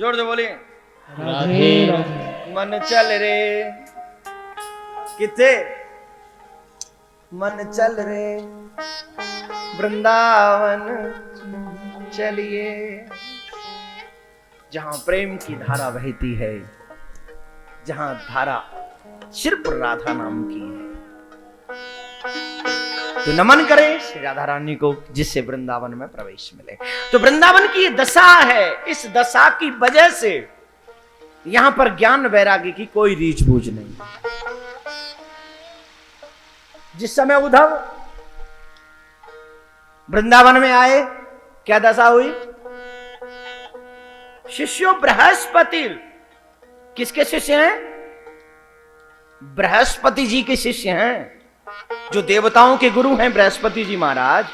जोर से बोलिए। राधे राधे। मन चल रे किथे, मन चल रे वृंदावन चलिए, जहां प्रेम की धारा बहती है, जहां धारा सिर्फ राधा नाम की है। तो नमन करें श्री राधा रानी को, जिससे वृंदावन में प्रवेश मिले। तो वृंदावन की ये दशा है, इस दशा की वजह से यहां पर ज्ञान वैराग्य की कोई रीझ बूझ नहीं। जिस समय उद्धव वृंदावन में आए, क्या दशा हुई? शिष्यों बृहस्पति, किसके शिष्य हैं? बृहस्पति जी के शिष्य हैं, जो देवताओं के गुरु हैं बृहस्पति जी महाराज,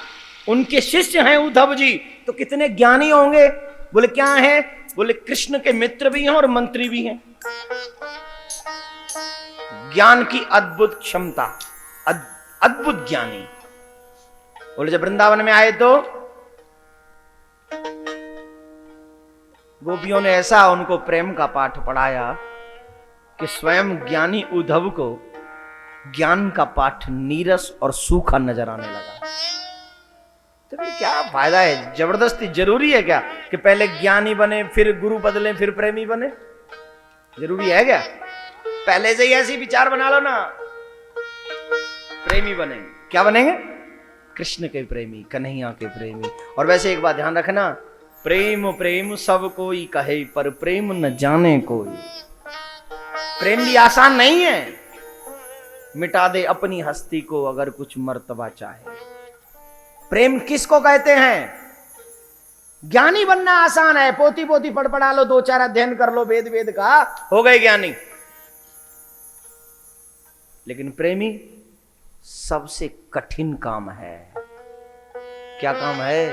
उनके शिष्य हैं उद्धव जी। तो कितने ज्ञानी होंगे? बोले क्या हैं? बोले कृष्ण के मित्र भी हैं और मंत्री भी हैं। ज्ञान की अद्भुत क्षमता, अद्भुत ज्ञानी। बोले जब वृंदावन में आए तो गोपियों ने ऐसा उनको प्रेम का पाठ पढ़ाया कि स्वयं ज्ञानी उद्धव को ज्ञान का पाठ नीरस और सूखा नजर आने लगा। तो फिर क्या फायदा है? जबरदस्ती जरूरी है क्या कि पहले ज्ञानी बने फिर गुरु बदले फिर प्रेमी बने? जरूरी है क्या? पहले से ही ऐसी विचार बना लो ना, प्रेमी बनेंगे। क्या बनेंगे? कृष्ण के प्रेमी, कन्हैया के प्रेमी। और वैसे एक बात ध्यान रखना, प्रेम प्रेम सब कोई कहे पर प्रेम न जाने कोई। प्रेम भी आसान नहीं है। मिटा दे अपनी हस्ती को अगर कुछ मर्तबा चाहे। प्रेम किसको कहते हैं? ज्ञानी बनना आसान है, पोती पोती पढ़ पढ़ा लो, 2-4 अध्ययन कर लो वेद वेद का, हो गए ज्ञानी। लेकिन प्रेमी सबसे कठिन काम है। क्या काम है?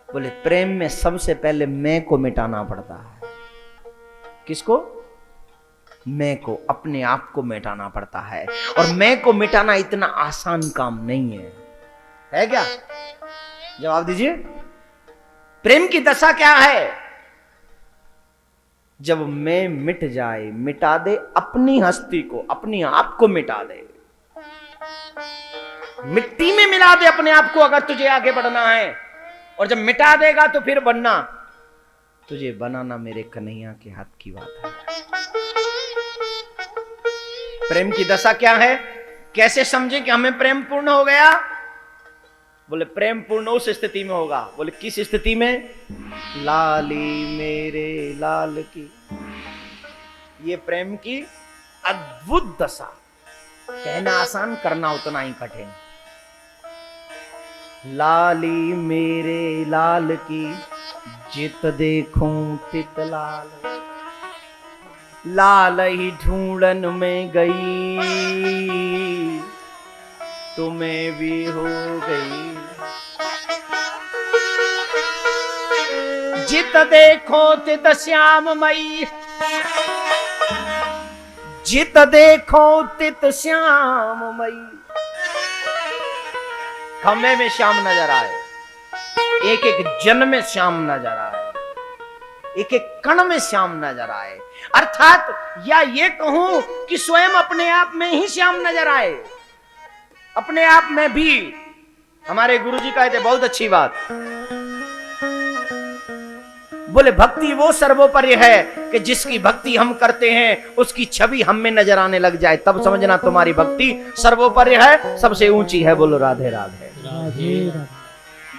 बोले प्रेम में सबसे पहले मैं को मिटाना पड़ता है। किसको? मैं को, अपने आप को मिटाना पड़ता है। और मैं को मिटाना इतना आसान काम नहीं है क्या? जवाब दीजिए। प्रेम की दशा क्या है? जब मैं मिट जाए, मिटा दे अपनी हस्ती को, अपने आप को मिटा दे, मिट्टी में मिला दे अपने आप को अगर तुझे आगे बढ़ना है। और जब मिटा देगा तो फिर बनना, तुझे बनाना मेरे कन्हैया के हाथ की बात है। प्रेम की दशा क्या है? कैसे समझे कि हमें प्रेम पूर्ण हो गया? बोले प्रेम पूर्ण उस स्थिति में होगा। बोले किस स्थिति में? लाली मेरे लाल की, ये प्रेम की अद्भुत दशा। कहना आसान, करना उतना ही कठिन। लाली मेरे लाल की, जित देखूं तित लाल, लाल ही ढूंढन में गई, तुम्हें भी हो गई। जित देखो तित श्याममयी, जित देखो तित श्याममयी। खम्भे में श्याम नजर आए, एक एक जन में श्याम नजर आए, एक एक कण में श्याम नजर आए। अर्थात या ये कहूं कि स्वयं अपने आप में ही श्याम नजर आए। अपने आप में भी। हमारे गुरुजी कहते बहुत अच्छी बात, बोले भक्ति वो सर्वोपरि है कि जिसकी भक्ति हम करते हैं उसकी छवि हम में नजर आने लग जाए, तब समझना तुम्हारी भक्ति सर्वोपरि है, सबसे ऊंची है। बोलो राधे राधे।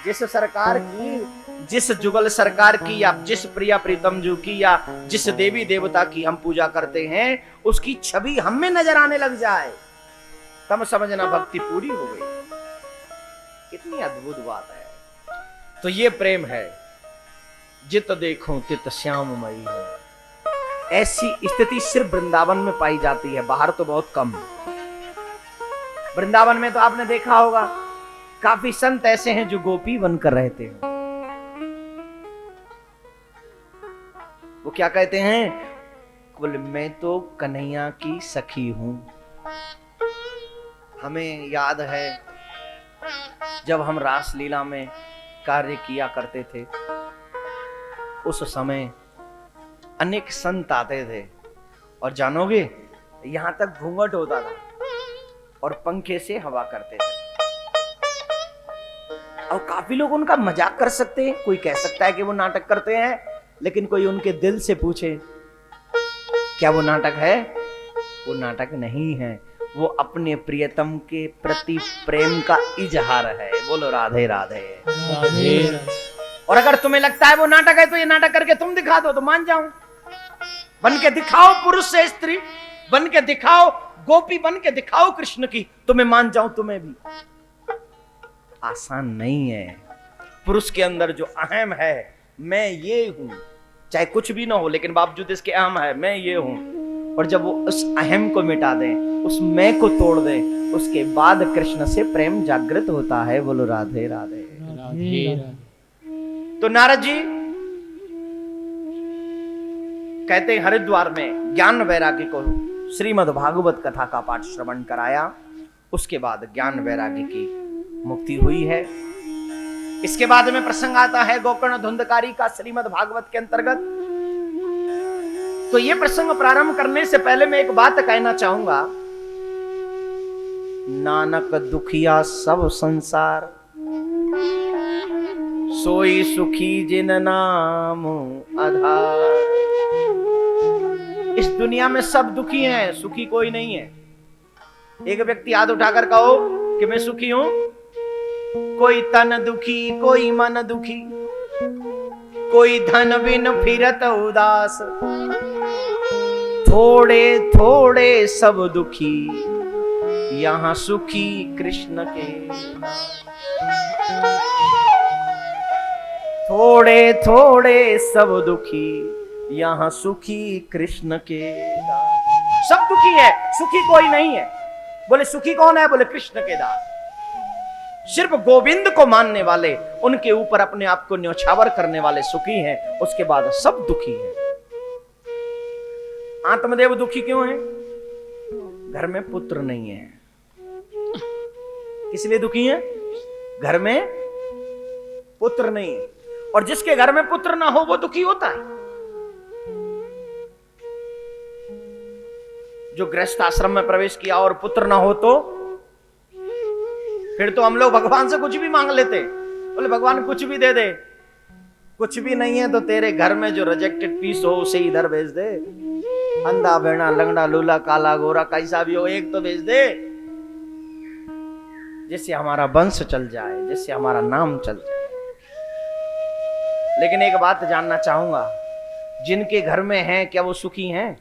जिस सरकार की, जिस जुगल सरकार की, या जिस प्रिया प्रीतम जू की, या जिस देवी देवता की हम पूजा करते हैं, उसकी छवि हम में नजर आने लग जाए, तब समझना भक्ति पूरी हो गई। कितनी अद्भुत बात है। तो ये प्रेम है, जित देखो तित श्याममयी है। ऐसी स्थिति सिर्फ वृंदावन में पाई जाती है, बाहर तो बहुत कम। वृंदावन में तो आपने देखा होगा काफी संत ऐसे हैं जो गोपी बनकर रहते हैं। वो क्या कहते हैं? बोले मैं तो कन्हैया की सखी हूं। हमें याद है जब हम रास लीला में कार्य किया करते थे, उस समय अनेक संत आते थे और जानोगे यहां तक घूंघट होता था और पंखे से हवा करते थे। और काफी लोग उनका मजाक कर सकते हैं, कोई कह सकता है कि वो नाटक करते हैं, लेकिन कोई उनके दिल से पूछे क्या वो नाटक है? वो नाटक नहीं है, वो अपने प्रियतम के प्रति प्रेम का इजहार है। बोलो राधे राधे। राधे और अगर तुम्हें लगता है वो नाटक है तो ये नाटक करके तुम दिखा दो तो मान जाऊं। बन के दिखाओ पुरुष से स्त्री, बन के दिखाओ गोपी, बन के दिखाओ कृष्ण की, तो मैं मान जाऊं तुम्हें भी। आसान नहीं है। पुरुष के अंदर जो अहम है, मैं ये हूं, चाहे कुछ भी ना हो लेकिन बावजूद इसके अहम है, मैं ये हूं। और जब वो उस अहम को मिटा दें, उस मैं को तोड़ दें, उसके बाद कृष्ण से प्रेम जागृत होता है। बोलो राधे राधे। राधे। तो नारद जी कहते हैं हरिद्वार में ज्ञान वैरागी को श्रीमद् भागवत कथा का पाठ श्रवण कराया, उसके बाद ज्ञान वैरागी की मुक्ति हुई है। इसके बाद में प्रसंग आता है गोकर्ण धुंधकारी का श्रीमद् भागवत के अंतर्गत। तो ये प्रसंग प्रारंभ करने से पहले मैं एक बात कहना चाहूंगा, नानक दुखिया सब संसार, सोई सुखी जिन नाम आधार। इस दुनिया में सब दुखी हैं, सुखी कोई नहीं है। एक व्यक्ति हाथ उठाकर कहो कि मैं सुखी हूं। कोई तन दुखी, कोई मन दुखी, कोई धन बिन फिरत उदास, थोड़े थोड़े सब दुखी, यहां सुखी कृष्ण के। थोड़े थोड़े सब दुखी, यहां सुखी कृष्ण के। सब दुखी है, सुखी कोई नहीं है। बोले सुखी कौन है? बोले कृष्ण के दास। सिर्फ गोविंद को मानने वाले, उनके ऊपर अपने आप को न्यौछावर करने वाले सुखी हैं, उसके बाद सब दुखी हैं। आत्मदेव दुखी क्यों है? घर में पुत्र नहीं है, इसलिए दुखी है। घर में पुत्र नहीं है, और जिसके घर में पुत्र ना हो वो दुखी होता है। जो गृहस्थ आश्रम में प्रवेश किया और पुत्र ना हो तो फिर तो हम लोग भगवान से कुछ भी मांग लेते। बोले भगवान कुछ भी दे दे। कुछ भी नहीं है तो तेरे घर में जो रिजेक्टेड पीस हो उसे इधर भेज दे। अंधा बेड़ा लंगड़ा लूला काला गोरा कैसा भी हो, एक तो भेज दे, जिससे हमारा वंश चल जाए, जिससे हमारा नाम चल जाए। लेकिन एक बात जानना चाहूंगा, जिनके घर में है क्या वो सुखी हैं?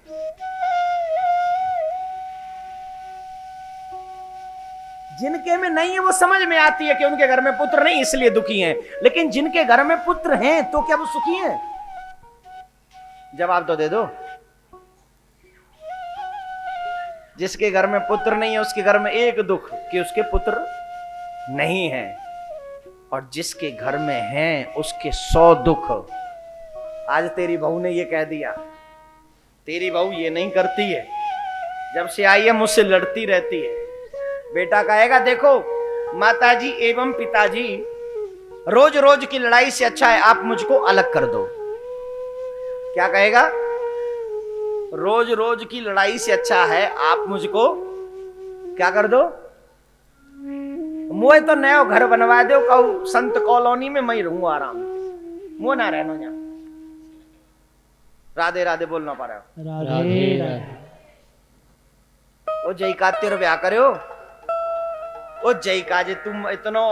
जिनके में नहीं है वो समझ में आती है कि उनके घर में पुत्र नहीं इसलिए दुखी हैं, लेकिन जिनके घर में पुत्र हैं तो क्या वो सुखी हैं? जवाब तो दे दो। जिसके घर में पुत्र नहीं है उसके घर में एक दुख कि उसके पुत्र नहीं है, और जिसके घर में हैं उसके 100 दुख। आज तेरी बहू ने ये कह दिया, तेरी बहू ये नहीं करती है, जब से आई है मुझसे लड़ती रहती है। बेटा कहेगा देखो माताजी एवं पिताजी, रोज रोज की लड़ाई से अच्छा है आप मुझको अलग कर दो। क्या कहेगा? रोज रोज की लड़ाई से अच्छा है आप मुझको क्या कर दो? मुझे तो नया घर बनवा दो, कहू संत कॉलोनी में मैं रहूं आराम, मुझे ना रहना यहाँ। राधे राधे बोलना पा रहा हो। राधे राधे। ओ जय का तेरे ब्याह करो, ओ जय का जे तुम इतनो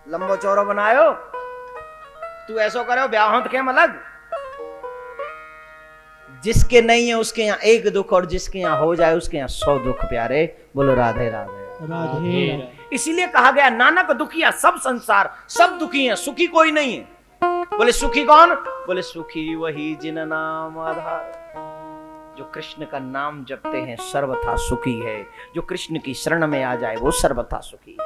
लंबो चौरो बनायो, तू ऐसो करो ब्याह हो तो क्या अलग। जिसके नहीं है उसके यहाँ एक दुख, और जिसके यहाँ हो जाए उसके यहाँ 100 दुख। प्यारे बोलो राधे राधे। राधे। इसीलिए कहा गया नानक दुखिया सब संसार, सब दुखी हैं, सुखी कोई नहीं है। बोले सुखी कौन? बोले सुखी वही जिन नाम आधार। जो कृष्ण का नाम जपते हैं सर्वथा सुखी है। जो कृष्ण की शरण में आ जाए वो सर्वथा सुखी है।